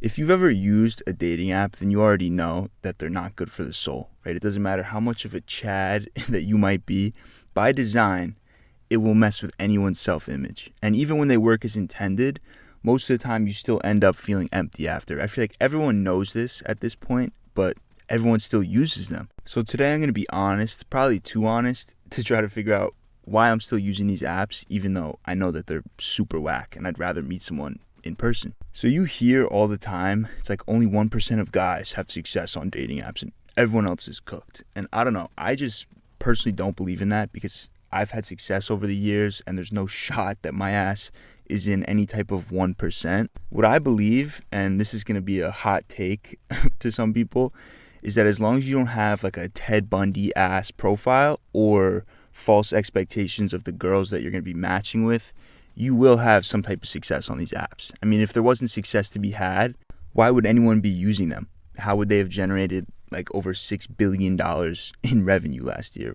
If you've ever used a dating app, then you already know that they're not good for the soul, right? It doesn't matter how much of a Chad that you might be. By design, it will mess with anyone's self-image. And even when they work as intended, most of the time you still end up feeling empty after. I feel like everyone knows this at this point, but everyone still uses them. So today I'm going to be honest, probably too honest, to try to figure out why I'm still using these apps, even though I know that they're super whack and I'd rather meet someone in person. So you hear all the time, it's like only 1% of guys have success on dating apps and everyone else is cooked. And I don't know, I just personally don't believe in that because I've had success over the years and there's no shot that my ass is in any type of 1%. What I believe, and this is going to be a hot take to some people, is that as long as you don't have like a Ted Bundy ass profile or false expectations of the girls that you're going to be matching with, you will have some type of success on these apps. I mean, if there wasn't success to be had, why would anyone be using them? How would they have generated like over $6 billion in revenue last year?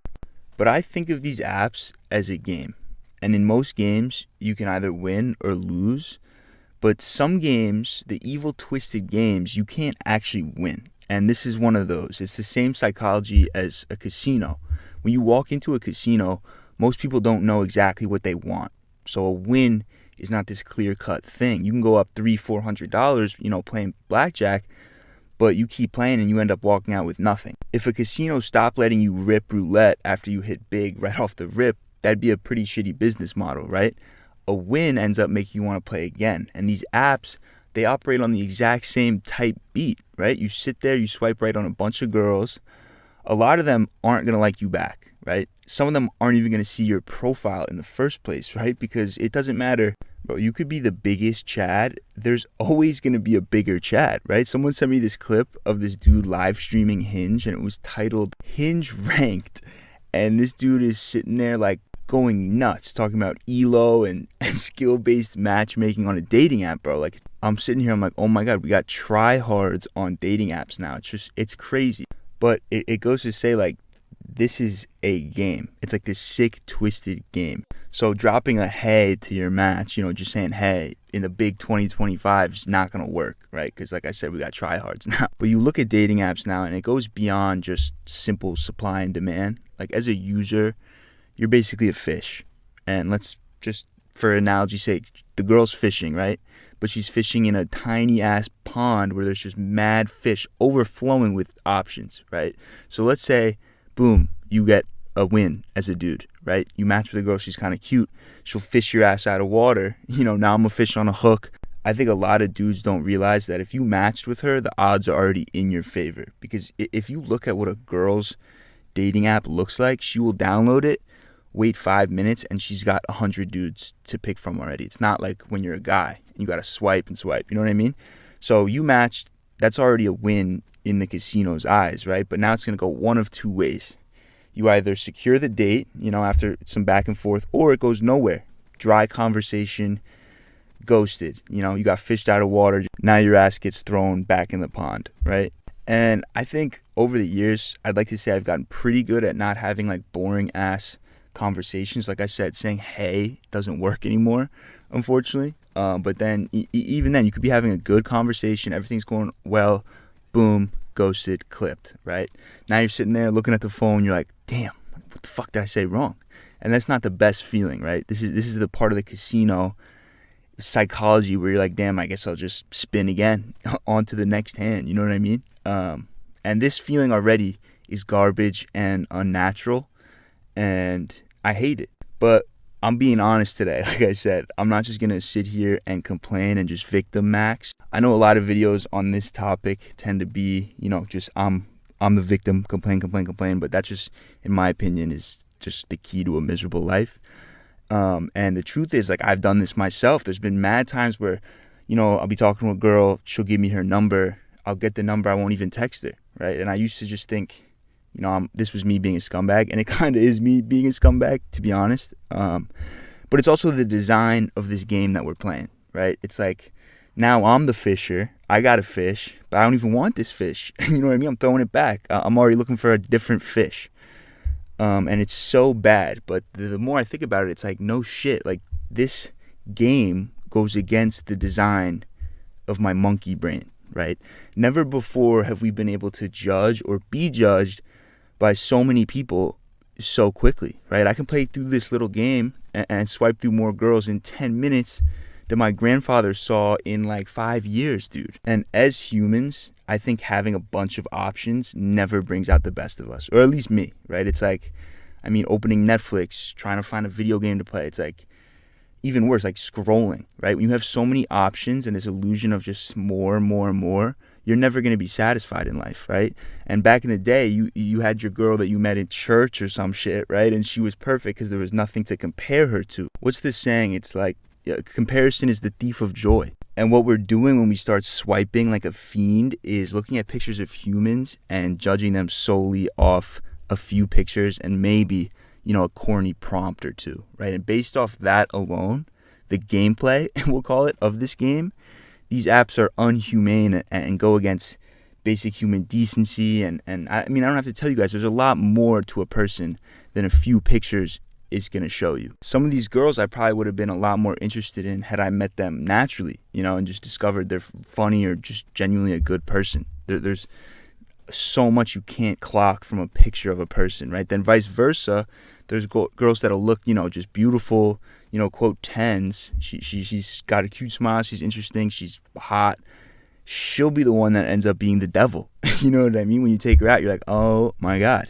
But I think of these apps as a game. And in most games, you can either win or lose. But some games, the evil, twisted games, you can't actually win. And this is one of those. It's the same psychology as a casino. When you walk into a casino, most people don't know exactly what they want. So a win is not this clear-cut thing. You can go up $300-$400, playing blackjack, but you keep playing and you end up walking out with nothing. If a casino stopped letting you rip roulette after you hit big right off the rip, that'd be a pretty shitty business model, right? A win ends up making you want to play again. And these apps, they operate on the exact same type beat, right? You sit there, you swipe right on a bunch of girls. A lot of them aren't going to like you back, right? Some of them aren't even going to see your profile in the first place, right? Because it doesn't matter, bro. You could be the biggest Chad. There's always going to be a bigger Chad, right? Someone sent me this clip of this dude live streaming Hinge, and it was titled Hinge Ranked. And this dude is sitting there like going nuts, talking about ELO and skill-based matchmaking on a dating app, bro. Like, I'm sitting here, I'm like, oh my God, we got tryhards on dating apps now. It's crazy. But it goes to say, like, this is a game. It's like this sick, twisted game. So dropping a hey to your match, just saying hey in the big 2025 is not going to work, right? Because like I said, we got tryhards now. But you look at dating apps now and it goes beyond just simple supply and demand. Like as a user, you're basically a fish. And let's just, for analogy's sake, the girl's fishing, right? But she's fishing in a tiny ass pond where there's just mad fish overflowing with options, right? So let's say, boom, you get a win as a dude, right? You match with a girl, she's kind of cute. She'll fish your ass out of water. Now I'm a fish on a hook. I think a lot of dudes don't realize that if you matched with her, the odds are already in your favor. Because if you look at what a girl's dating app looks like, she will download it, wait 5 minutes, and she's got 100 dudes to pick from already. It's not like when you're a guy. You got to swipe and swipe. You know what I mean? So you matched, that's already a win in the casino's eyes, right? But now it's going to go one of two ways. You either secure the date, after some back and forth, or it goes nowhere. Dry conversation, ghosted. You got fished out of water. Now your ass gets thrown back in the pond, right? And I think over the years, I'd like to say I've gotten pretty good at not having like boring ass conversations. Like I said, saying hey doesn't work anymore, unfortunately. But then even then, you could be having a good conversation, everything's going well, boom, ghosted, clipped, right? Now you're sitting there looking at the phone, you're like, damn, what the fuck did I say wrong? And that's not the best feeling, right? This is the part of the casino psychology where you're like, damn, I guess I'll just spin again on to the next hand, you know what I mean? And this feeling already is garbage and unnatural, and I hate it. But I'm being honest today. Like I said, I'm not just going to sit here and complain and just victim max. I know a lot of videos on this topic tend to be, just I'm the victim, complain. But that just, in my opinion, is just the key to a miserable life. And the truth is, like, I've done this myself. There's been mad times where, I'll be talking to a girl, she'll give me her number. I'll get the number, I won't even text her, right? And I used to just think, this was me being a scumbag, and it kind of is me being a scumbag, to be honest. But it's also the design of this game that we're playing, right? It's like, now I'm the fisher, I got a fish, but I don't even want this fish. You know what I mean? I'm throwing it back. I'm already looking for a different fish. And it's so bad, but the more I think about it, it's like, no shit, like, this game goes against the design of my monkey brain, right? Never before have we been able to judge or be judged by so many people so quickly, right? I can play through this little game and swipe through more girls in 10 minutes than my grandfather saw in like 5 years, dude. And as humans, I think having a bunch of options never brings out the best of us, or at least me, right? It's like, opening Netflix, trying to find a video game to play. It's like, even worse, like scrolling, right? When you have so many options and this illusion of just more and more and more, you're never going to be satisfied in life, right? And back in the day, you had your girl that you met in church or some shit, right? And she was perfect because there was nothing to compare her to. What's this saying? It's like, comparison is the thief of joy. And what we're doing when we start swiping like a fiend is looking at pictures of humans and judging them solely off a few pictures and maybe, a corny prompt or two, right? And based off that alone, the gameplay, we'll call it, of this game, these apps are unhumane and go against basic human decency. And I don't have to tell you guys, there's a lot more to a person than a few pictures is going to show you. Some of these girls I probably would have been a lot more interested in had I met them naturally, and just discovered they're funny or just genuinely a good person. There's so much you can't clock from a picture of a person, right? Then vice versa, there's girls that'll look, just beautiful, quote 10s. She's got a cute smile, she's interesting, she's hot. She'll be the one that ends up being the devil. You know what I mean? When you take her out, you're like, oh my God.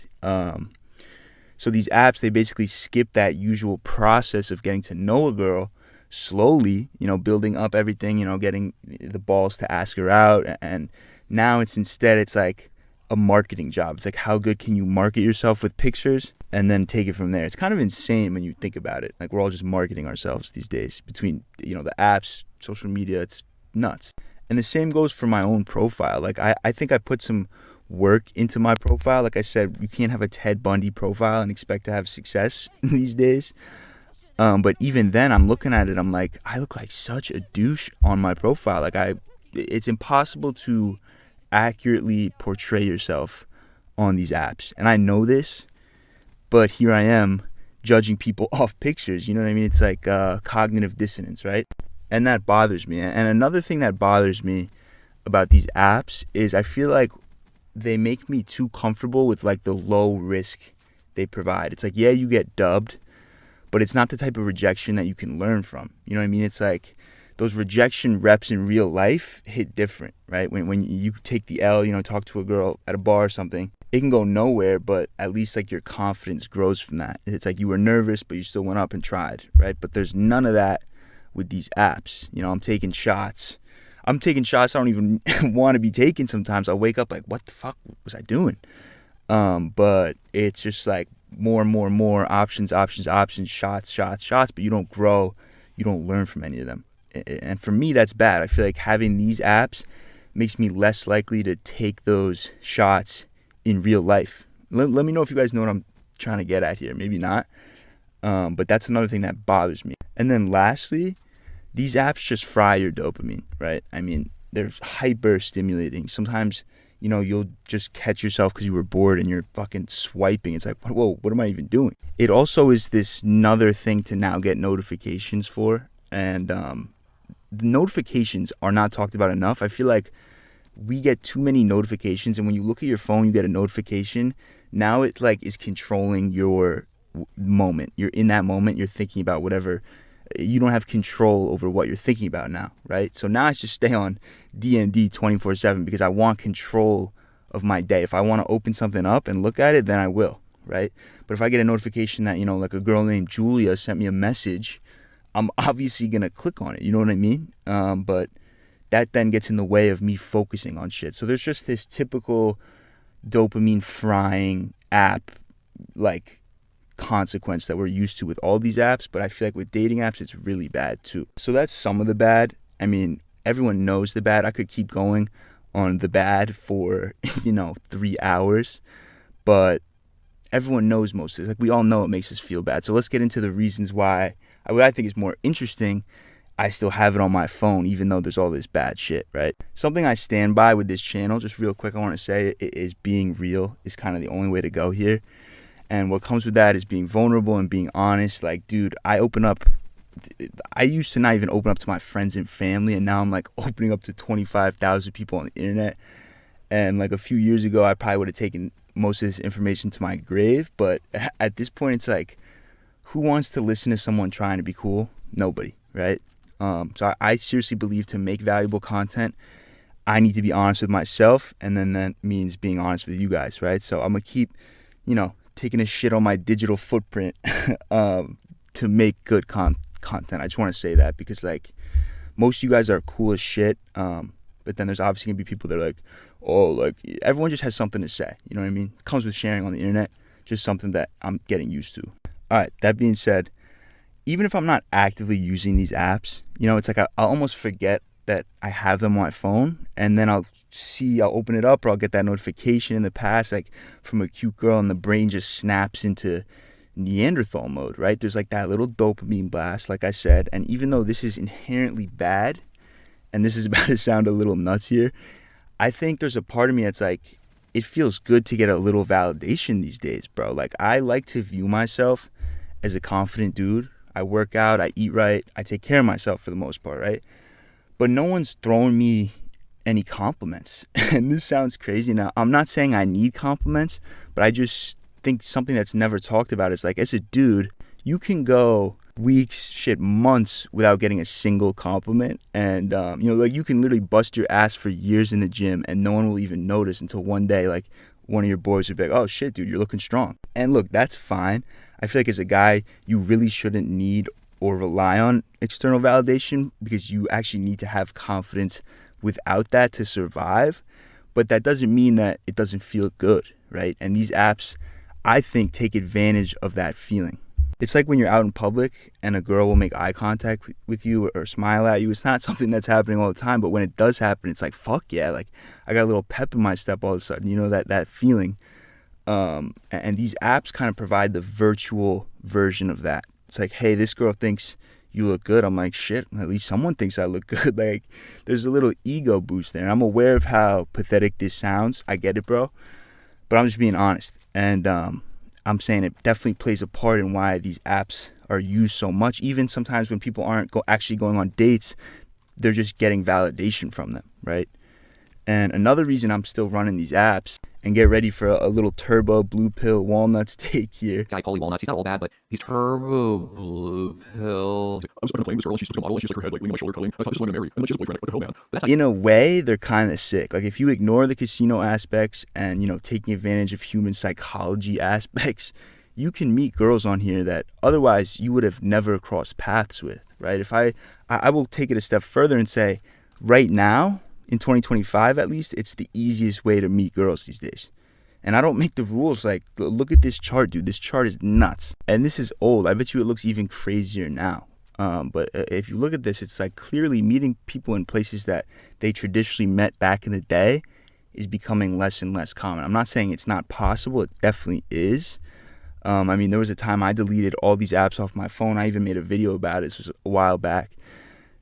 So these apps, they basically skip that usual process of getting to know a girl slowly, building up everything, getting the balls to ask her out. And now it's like a marketing job. It's like, how good can you market yourself with pictures and then take it from there? It's kind of insane when you think about it. Like, we're all just marketing ourselves these days between, the apps, social media. It's nuts. And the same goes for my own profile. Like, I think I put some work into my profile. Like I said, you can't have a Ted Bundy profile and expect to have success these days. But even then, I'm looking at it, I'm like, I look like such a douche on my profile. Like, it's impossible to accurately portray yourself on these apps. And I know this, but here I am judging people off pictures. You know what I mean? It's like cognitive dissonance, right? And that bothers me. And another thing that bothers me about these apps is I feel like they make me too comfortable with like the low risk they provide. It's like, yeah, you get dubbed, but it's not the type of rejection that you can learn from. You know what I mean? It's like those rejection reps in real life hit different, right? When you take the L, talk to a girl at a bar or something, it can go nowhere, but at least like your confidence grows from that. It's like you were nervous, but you still went up and tried, right? But there's none of that with these apps. I'm taking shots I don't even want to be taking sometimes. I'll wake up like, what the fuck was I doing? But it's just like more and more and more options, shots, but you don't grow, you don't learn from any of them. And for me, that's bad. I feel like having these apps makes me less likely to take those shots in real life. Let me know if you guys know what I'm trying to get at here. Maybe not. But that's another thing that bothers me. And then lastly, these apps just fry your dopamine, right? They're hyper stimulating. Sometimes, you'll just catch yourself because you were bored and you're fucking swiping. It's like, whoa, what am I even doing? It also is this another thing to now get notifications for. And the notifications are not talked about enough. I feel like we get too many notifications. And when you look at your phone, you get a notification. Now it like is controlling your moment. You're in that moment. You're thinking about whatever. You don't have control over what you're thinking about now, right? So now I just stay on D&D 24/7 because I want control of my day. If I want to open something up and look at it, then I will, right? But if I get a notification that, like a girl named Julia sent me a message, I'm obviously going to click on it. You know what I mean? But that then gets in the way of me focusing on shit. So there's just this typical dopamine frying app, like, consequence that we're used to with all these apps, but I feel like with dating apps it's really bad too. So that's some of the bad. Everyone knows the bad. I could keep going on the bad for 3 hours, but everyone knows most of this. Like, we all know it makes us feel bad. So let's get into the reasons why. What I think is more interesting, I still have it on my phone even though there's all this bad shit, right? Something I stand by with this channel, just real quick, I want to say, is being real is kind of the only way to go here. And what comes with that is being vulnerable and being honest. Like, dude, I open up I used to not even open up to my friends and family, and now I'm like opening up to 25,000 people on the internet. And like a few years ago, I probably would have taken most of this information to my grave. But at this point, it's like, who wants to listen to someone trying to be cool? Nobody, right? So I seriously believe to make valuable content, I need to be honest with myself, and then that means being honest with you guys, right? So I'm gonna keep, taking a shit on my digital footprint to make good content. I just want to say that because like most of you guys are cool as shit, but then there's obviously gonna be people that are like, oh, like everyone just has something to say. You know what I mean? It comes with sharing on the internet, just something that I'm getting used to. All right. That being said, even if I'm not actively using these apps, it's like I'll almost forget that I have them on my phone, and then I'll open it up, or I'll get that notification in the past, like from a cute girl, and the brain just snaps into Neanderthal mode, right? There's like that little dopamine blast, like I said, and even though this is inherently bad, and this is about to sound a little nuts here, I think there's a part of me that's like, it feels good to get a little validation these days, bro. Like, I like to view myself as a confident dude. I work out, I eat right, I take care of myself for the most part, right? But no one's throwing me any compliments. And this sounds crazy. Now, I'm not saying I need compliments, but I just think something that's never talked about is like, as a dude, you can go weeks, months without getting a single compliment. And, like you can literally bust your ass for years in the gym and no one will even notice until one day, like one of your boys would be like, oh shit, dude, you're looking strong. And look, that's fine. I feel like as a guy, you really shouldn't need or rely on external validation because you actually need to have confidence without that to survive. But that doesn't mean that it doesn't feel good, right? And these apps, I think, take advantage of that feeling. It's like when you're out in public and a girl will make eye contact with you or smile at you. It's not something that's happening all the time, but when it does happen, it's like, fuck yeah, like I got a little pep in my step all of a sudden, that feeling. And these apps kind of provide the virtual version of that. It's like, hey, this girl thinks you look good. I'm like, shit, at least someone thinks I look good. Like, there's a little ego boost there. And I'm aware of how pathetic this sounds. I get it, bro. But I'm just being honest. And I'm saying it definitely plays a part in why these apps are used so much. Even sometimes when people aren't actually going on dates, they're just getting validation from them, right? And another reason I'm still running these apps, and get ready for a little turbo blue pill walnuts take here. Guy Paulie Walnuts, he's not all bad, but he's turbo blue pill. I was playing this girl and she's like a model and she's like her head like leaning on my shoulder cuddling. I thought I just wanted to marry. And then she has a boyfriend. What the hell, man? But that's in a way, they're kind of sick. Like if you ignore the casino aspects and, taking advantage of human psychology aspects, you can meet girls on here that otherwise you would have never crossed paths with, right? If I will take it a step further and say, right now, in 2025 at least, it's the easiest way to meet girls these days. And I don't make the rules. Like, look at this chart, dude. This chart is nuts. And this is old. I bet you it looks even crazier now. But if you look at this, it's like clearly meeting people in places that they traditionally met back in the day is becoming less and less common. I'm not saying it's not possible. It definitely is. There was a time I deleted all these apps off my phone. I even made a video about it. This was a while back.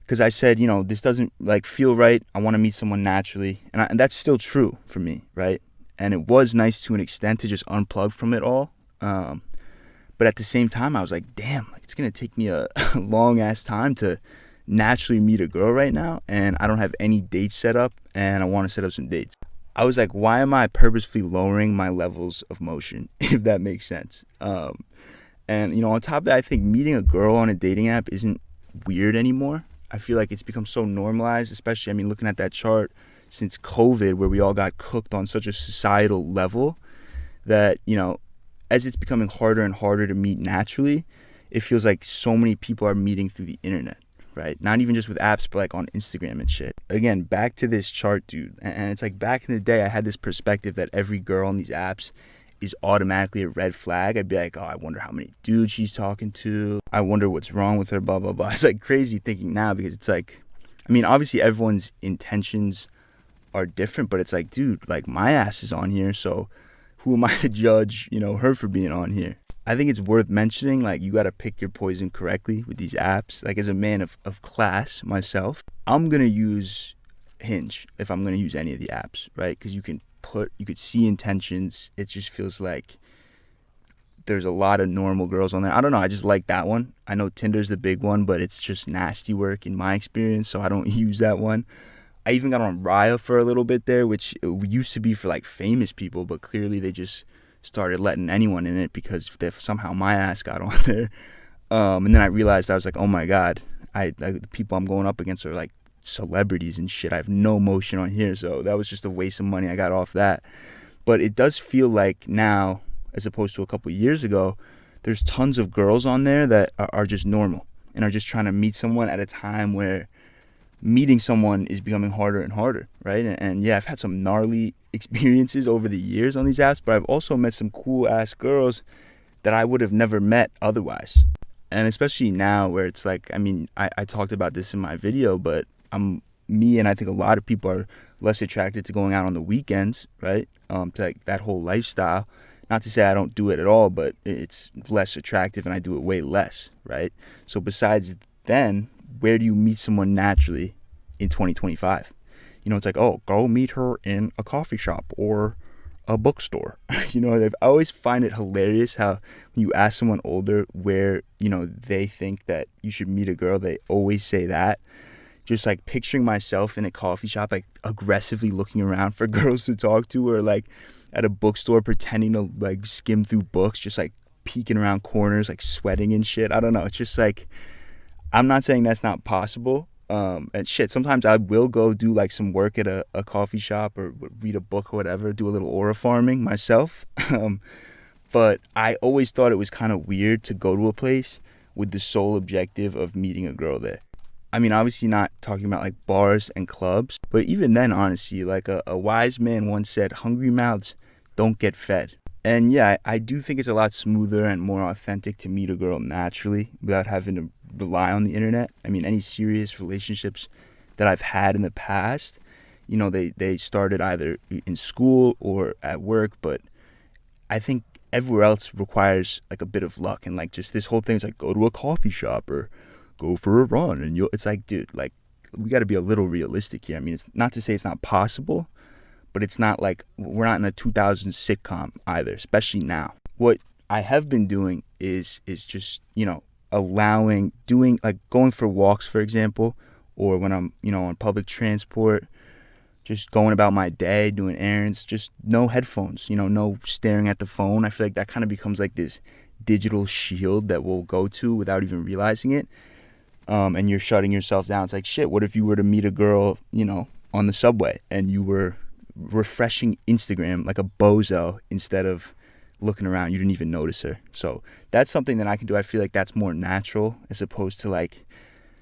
Because I said, this doesn't feel right. I want to meet someone naturally. And that's still true for me, right? And it was nice to an extent to just unplug from it all. But at the same time, I was like, damn, it's going to take me a long ass time to naturally meet a girl right now. And I don't have any dates set up and I want to set up some dates. I was like, why am I purposefully lowering my levels of motion, if that makes sense? And on top of that, I think meeting a girl on a dating app isn't weird anymore. I feel like it's become so normalized, especially, looking at that chart since COVID, where we all got cooked on such a societal level that, as it's becoming harder and harder to meet naturally, it feels like so many people are meeting through the internet, right? Not even just with apps, but on Instagram and shit. Again, back to this chart, dude. And it's like back in the day, I had this perspective that every girl on these apps is automatically a red flag. I'd be like, oh, I wonder how many dudes she's talking to. I wonder what's wrong with her, blah, blah, blah. It's like crazy thinking now because it's like, obviously everyone's intentions are different, but it's like, dude, my ass is on here. So who am I to judge, her for being on here? I think it's worth mentioning, you got to pick your poison correctly with these apps. As a man of class myself, I'm going to use Hinge if I'm going to use any of the apps, right? Because you could see intentions. It just feels like there's a lot of normal girls on there. I don't know. I just like that one. I know Tinder's the big one, but it's just nasty work in my experience, so I don't use that one. I even got on Raya for a little bit there, which it used to be for like famous people, but clearly they just started letting anyone in it because somehow my ass got on there. And then I realized, I was like, oh my god, the people I'm going up against are like celebrities and shit. I have no motion on here, so that was just a waste of money I got off that. But it does feel like now, as opposed to a couple years ago, there's tons of girls on there that are just normal and are just trying to meet someone at a time where meeting someone is becoming harder and harder, right? And yeah, I've had some gnarly experiences over the years on these apps, but I've also met some cool ass girls that I would have never met otherwise. And especially now where it's like, I mean, I talked about this in my video, but me and I think a lot of people are less attracted to going out on the weekends, right? To like that whole lifestyle. Not to say I don't do it at all, but it's less attractive and I do it way less, right? So besides then, where do you meet someone naturally in 2025? You know, it's like, oh, go meet her in a coffee shop or a bookstore. You know, I always find it hilarious how when you ask someone older where, you know, they think that you should meet a girl, they always say that. Just like picturing myself in a coffee shop, like aggressively looking around for girls to talk to, or like at a bookstore pretending to like skim through books, just like peeking around corners, like sweating and shit. I don't know. It's just like, I'm not saying that's not possible. And shit, sometimes I will go do like some work at a coffee shop or read a book or whatever, do a little aura farming myself. But I always thought it was kind of weird to go to a place with the sole objective of meeting a girl there. I mean, obviously not talking about like bars and clubs, but even then, honestly, like a wise man once said, hungry mouths don't get fed. And yeah, I do think it's a lot smoother and more authentic to meet a girl naturally without having to rely on the internet. I mean, any serious relationships that I've had in the past, you know, they started either in school or at work, but I think everywhere else requires like a bit of luck, and like just this whole thing is like go to a coffee shop or go for a run, and it's like, dude, like we got to be a little realistic here. I mean, it's not to say it's not possible, but it's not like we're not in a 2000s sitcom either, especially now. What I have been doing is just, you know, doing like going for walks, for example, or when I'm, you know, on public transport, just going about my day, doing errands, just no headphones, you know, no staring at the phone. I feel like that kind of becomes like this digital shield that we'll go to without even realizing it. And you're shutting yourself down. It's like, shit, what if you were to meet a girl, you know, on the subway and you were refreshing Instagram like a bozo instead of looking around? You didn't even notice her. So that's something that I can do. I feel like that's more natural as opposed to like,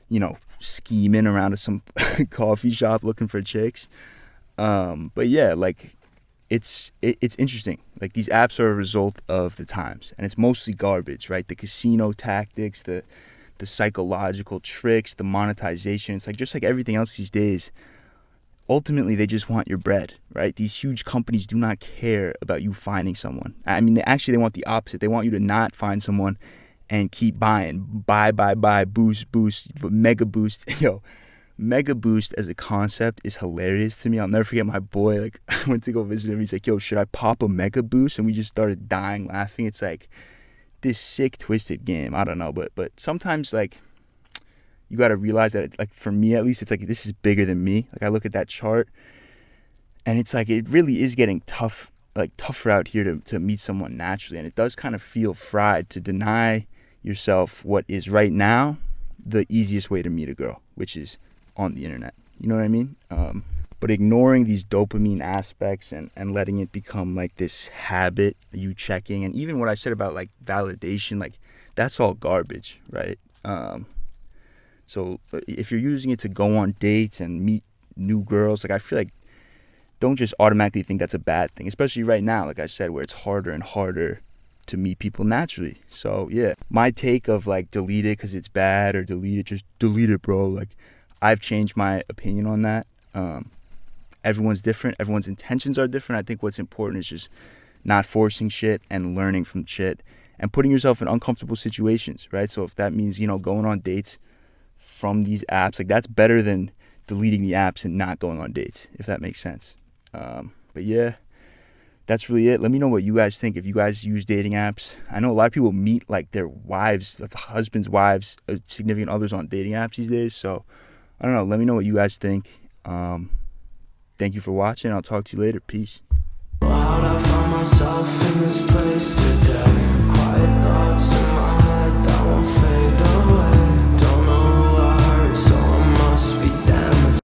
you know, scheming around at some coffee shop looking for chicks. But yeah, like it's interesting. Like these apps are a result of the times, and it's mostly garbage, right? The casino tactics, the psychological tricks, the monetization. It's like just like everything else these days. Ultimately, they just want your bread, right? These huge companies do not care about you finding someone. I mean, they want the opposite. They want you to not find someone and keep buying. Buy, boost, mega boost. Yo, mega boost as a concept is hilarious to me. I'll never forget my boy. Like, I went to go visit him. He's like, yo, should I pop a mega boost? And we just started dying laughing. It's like this sick, twisted game. I don't know. But sometimes, like, you got to realize that, like, for me at least, it's like this is bigger than me. Like, I look at that chart and it's like it really is getting tough, like tougher out here to meet someone naturally. And it does kind of feel fried to deny yourself what is right now the easiest way to meet a girl, which is on the internet. You know what I mean? But ignoring these dopamine aspects and letting it become like this habit, you checking, and even what I said about like validation, like that's all garbage, right? So if you're using it to go on dates and meet new girls, like I feel like don't just automatically think that's a bad thing, especially right now, like I said, where it's harder and harder to meet people naturally. So yeah, my take of like delete it because it's bad or delete it, just delete it, bro. Like I've changed my opinion on that. Everyone's different. Everyone's intentions are different. I think what's important is just not forcing shit and learning from shit and putting yourself in uncomfortable situations, right? So if that means, you know, going on dates from these apps, like that's better than deleting the apps and not going on dates, if that makes sense. But yeah, that's really it. Let me know what you guys think if you guys use dating apps. I know a lot of people meet like their wives, husbands, wives, significant others on dating apps these days. So I don't know. Let me know what you guys think. Thank you for watching. I'll talk to you later. Peace.